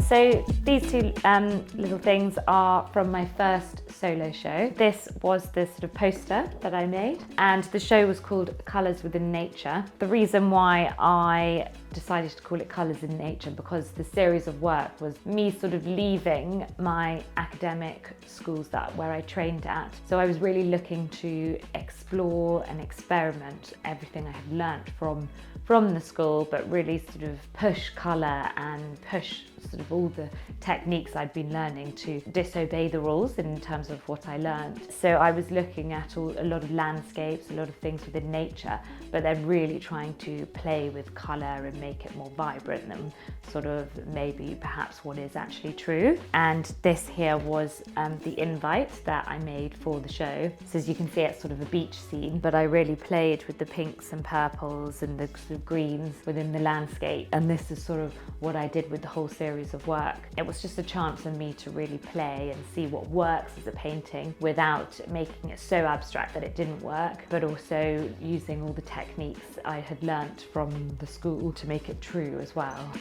So these two little things are from my first solo show. This was the sort of poster that I made, and the show was called Colours Within Nature. The reason why I decided to call it Colours in Nature because the series of work was me sort of leaving my academic schools where I trained at. So I was really looking to explore and experiment everything I had learnt from the school, but really sort of push colour and push sort of all the techniques I'd been learning to disobey the rules in terms of what I learned. So I was looking at a lot of landscapes, a lot of things within nature, but then really trying to play with colour and make it more vibrant than sort of maybe perhaps what is actually true. And this here was the invite that I made for the show. So as you can see, it's sort of a beach scene, but I really played with the pinks and purples and the sort of greens within the landscape. And this is sort of what I did with the whole series of work. It was just a chance for me to really play and see what works as a painting without making it so abstract that it didn't work, but also using all the techniques I had learnt from the school to make it true as well.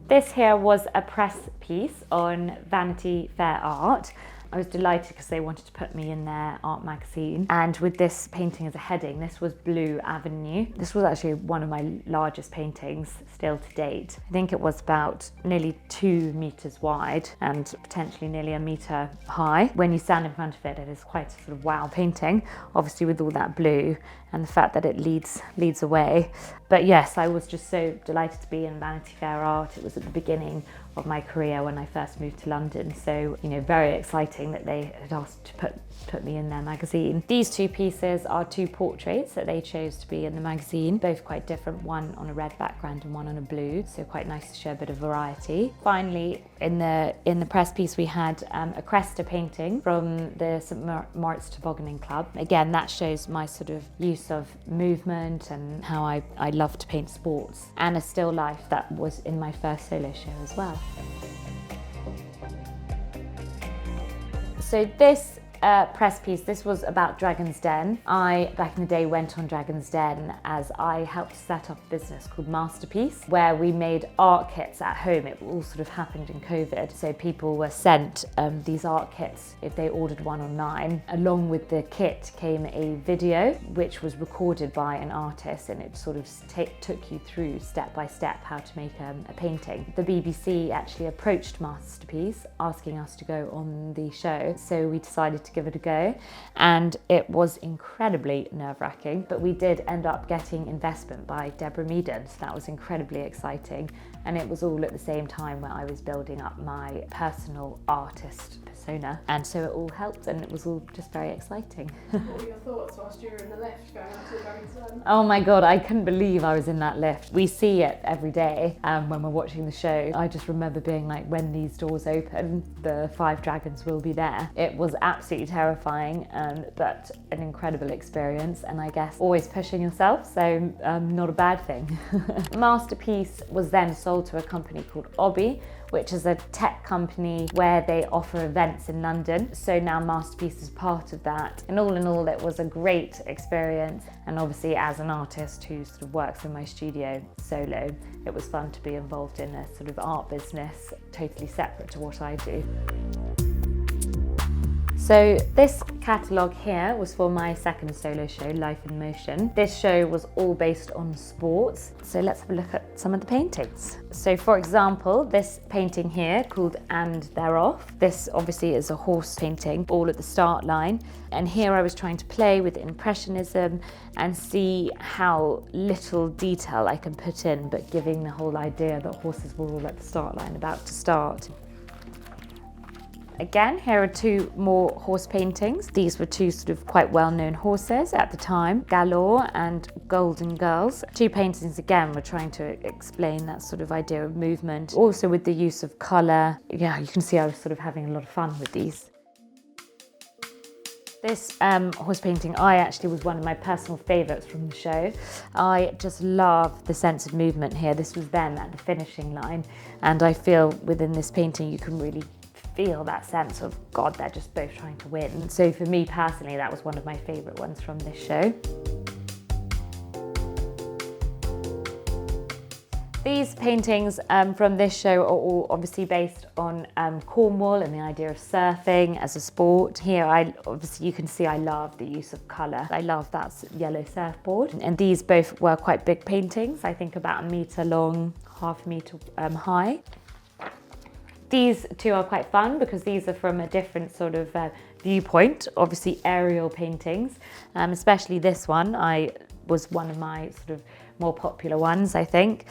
This here was a press piece on Vanity Fair Art. I was delighted because they wanted to put me in their art magazine, and with this painting as a heading, this was Blue Avenue. This was actually one of my largest paintings still to date. I think it was about nearly 2 meters wide and potentially nearly a meter high. When you stand in front of it, it is quite a sort of wow painting, obviously with all that blue and the fact that it leads away. But yes, I was just so delighted to be in Vanity Fair Art. It was at the beginning of my career when I first moved to London, so very exciting that they had asked to put me in their magazine. These two pieces are 2 portraits that they chose to be in the magazine, both quite different, one on a red background and one on a blue, so quite nice to show a bit of variety. Finally, in the press piece we had a Cresta painting from the St Moritz Tobogganing Club. Again, that shows my sort of use of movement and how I love to paint sports, and a still life that was in my first solo show as well. So this press piece, this was about Dragon's Den. I, back in the day, went on Dragon's Den as I helped set up a business called Masterpiece, where we made art kits at home. It all sort of happened in COVID, so people were sent these art kits if they ordered one online. Along with the kit came a video which was recorded by an artist, and it sort of took you through step by step how to make a painting. The BBC actually approached Masterpiece asking us to go on the show, so we decided to give it a go, and it was incredibly nerve-wracking, but we did end up getting investment by Deborah Meaden, so that was incredibly exciting, and it was all at the same time where I was building up my personal artist persona, and so it all helped, and it was all just very exciting. What were your thoughts whilst you were in the lift going up to Dragon's Den? Oh my god, I couldn't believe I was in that lift. We see it every day when we're watching the show. I just remember being like, when these doors open, the 5 dragons will be there. It was absolutely terrifying, but an incredible experience, and I guess always pushing yourself, so not a bad thing. Masterpiece was then sold to a company called Bowie, which is a tech company where they offer events in London. So now Masterpiece is part of that. And all in all, it was a great experience. And obviously, as an artist who sort of works in my studio solo, it was fun to be involved in a sort of art business totally separate to what I do. So this catalogue here was for my second solo show, Life in Motion. This show was all based on sports. So let's have a look at some of the paintings. So for example, this painting here called And They're Off. This obviously is a horse painting, all at the start line. And here I was trying to play with Impressionism and see how little detail I can put in, but giving the whole idea that horses were all at the start line, about to start. Again, here are 2 more horse paintings. These were 2 sort of quite well-known horses at the time, Galore and Golden Girls. 2 paintings again were trying to explain that sort of idea of movement, also with the use of colour. Yeah, you can see I was sort of having a lot of fun with these. This horse painting actually was one of my personal favourites from the show. I just love the sense of movement here. This was them at the finishing line, and I feel within this painting you can really feel that sense of, God, they're just both trying to win. So for me personally, that was one of my favourite ones from this show. These paintings from this show are all obviously based on Cornwall and the idea of surfing as a sport. Here, obviously you can see I love the use of colour. I love that yellow surfboard. And these both were quite big paintings, I think about 1 metre long, half a metre high. These two are quite fun because these are from a different sort of viewpoint, obviously aerial paintings, especially this one was one of my sort of more popular ones, I think.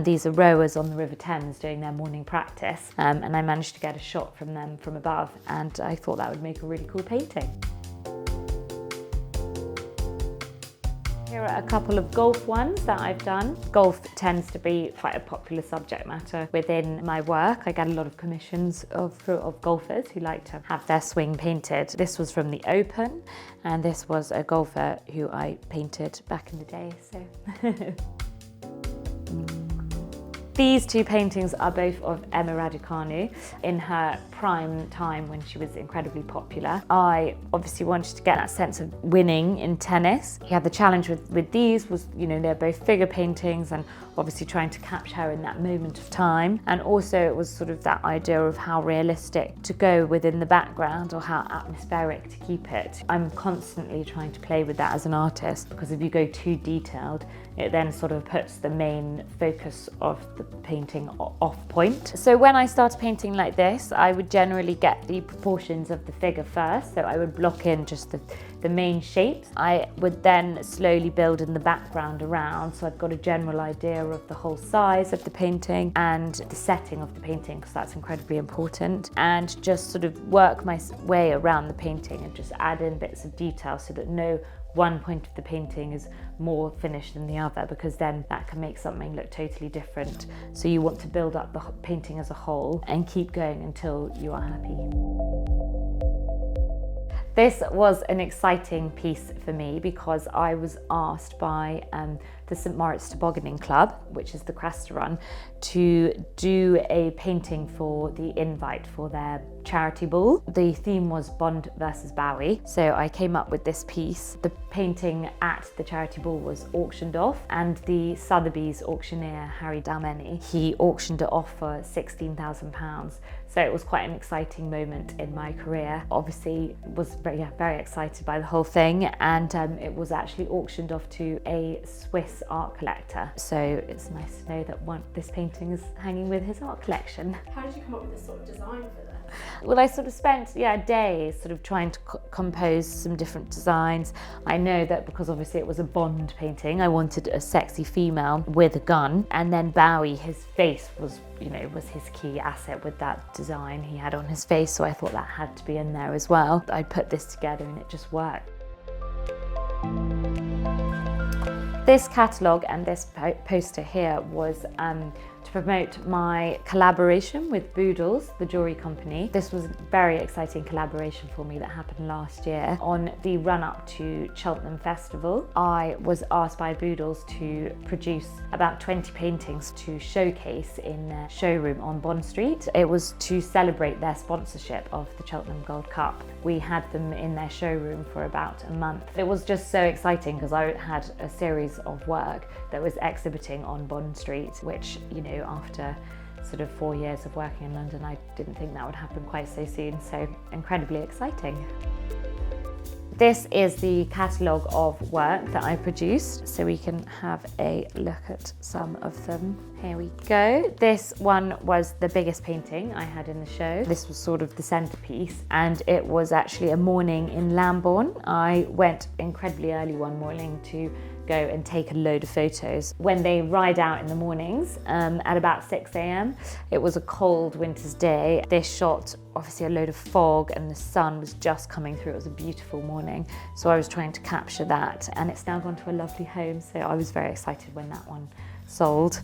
These are rowers on the River Thames doing their morning practice, and I managed to get a shot from them from above, and I thought that would make a really cool painting. Here are a couple of golf ones that I've done. Golf tends to be quite a popular subject matter within my work. I get a lot of commissions of golfers who like to have their swing painted. This was from the Open, and this was a golfer who I painted back in the day. So. These two paintings are both of Emma Raducanu in her prime time when she was incredibly popular. I obviously wanted to get that sense of winning in tennis. Yeah, the challenge with these was, you know, they're both figure paintings and obviously trying to capture her in that moment of time. And also it was sort of that idea of how realistic to go within the background or how atmospheric to keep it. I'm constantly trying to play with that as an artist, because if you go too detailed, it then sort of puts the main focus of the painting off point. So when I started painting like this, I would generally get the proportions of the figure first. So I would block in just the main shapes. I would then slowly build in the background around, so I've got a general idea of the whole size of the painting and the setting of the painting, because that's incredibly important, and just sort of work my way around the painting and just add in bits of detail so that no one point of the painting is more finished than the other, because then that can make something look totally different. So you want to build up the painting as a whole and keep going until you are happy. This was an exciting piece for me because I was asked by the St Moritz Tobogganing Club, which is the Cresta run, to do a painting for the invite for their charity ball. The theme was Bond versus Bowie, so I came up with this piece. The painting at the charity ball was auctioned off, and the Sotheby's auctioneer, Harry Dalmeny, he auctioned it off for £16,000. So it was quite an exciting moment in my career. Obviously was very excited by the whole thing, and it was actually auctioned off to a Swiss art collector. So it's nice to know that this painting is hanging with his art collection. How did you come up with this sort of design for that? Well, I sort of spent days sort of trying to compose some different designs. I know that because obviously it was a Bond painting, I wanted a sexy female with a gun, and then Bowie, his face was his key asset with that design he had on his face, so I thought that had to be in there as well. I put this together and it just worked. This catalogue and this poster here was to promote my collaboration with Boodles, the jewellery company. This was a very exciting collaboration for me that happened last year. On the run-up to Cheltenham Festival, I was asked by Boodles to produce about 20 paintings to showcase in their showroom on Bond Street. It was to celebrate their sponsorship of the Cheltenham Gold Cup. We had them in their showroom for about a month. It was just so exciting because I had a series of work that was exhibiting on Bond Street, which, after sort of 4 years of working in London, I didn't think that would happen quite so soon, so incredibly exciting. This is the catalogue of work that I produced, so we can have a look at some of them. Here we go. This one was the biggest painting I had in the show. This was sort of the centerpiece, and it was actually a morning in Lambourne. I went incredibly early one morning to go and take a load of photos. When they ride out in the mornings at about 6 a.m, it was a cold winter's day. This shot obviously a load of fog and the sun was just coming through. It was a beautiful morning, so I was trying to capture that, and it's now gone to a lovely home, so I was very excited when that one sold.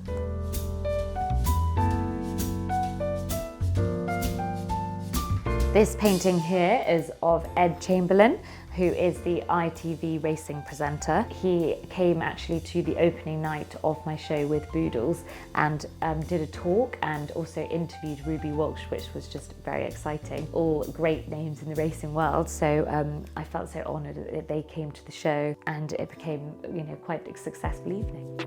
This painting here is of Ed Chamberlain, who is the ITV racing presenter. He came actually to the opening night of my show with Boodles and did a talk and also interviewed Ruby Walsh, which was just very exciting. All great names in the racing world, so I felt so honoured that they came to the show, and it became quite a successful evening.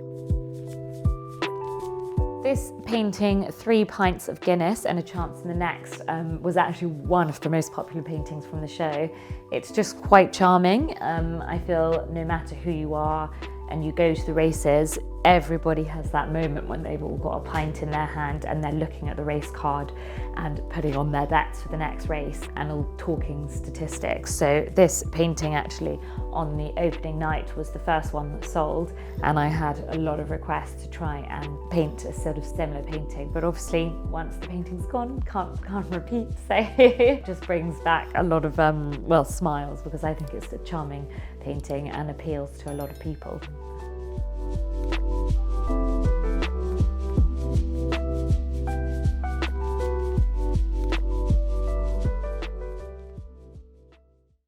This painting, 3 Pints of Guinness and a Chance in the Next, was actually one of the most popular paintings from the show. It's just quite charming. I feel no matter who you are and you go to the races, everybody has that moment when they've all got a pint in their hand and they're looking at the race card and putting on their bets for the next race and all talking statistics. So this painting actually on the opening night was the first one that sold, and I had a lot of requests to try and paint a sort of similar painting, but obviously once the painting's gone, can't repeat. So it just brings back a lot of smiles, because I think it's a charming painting and appeals to a lot of people.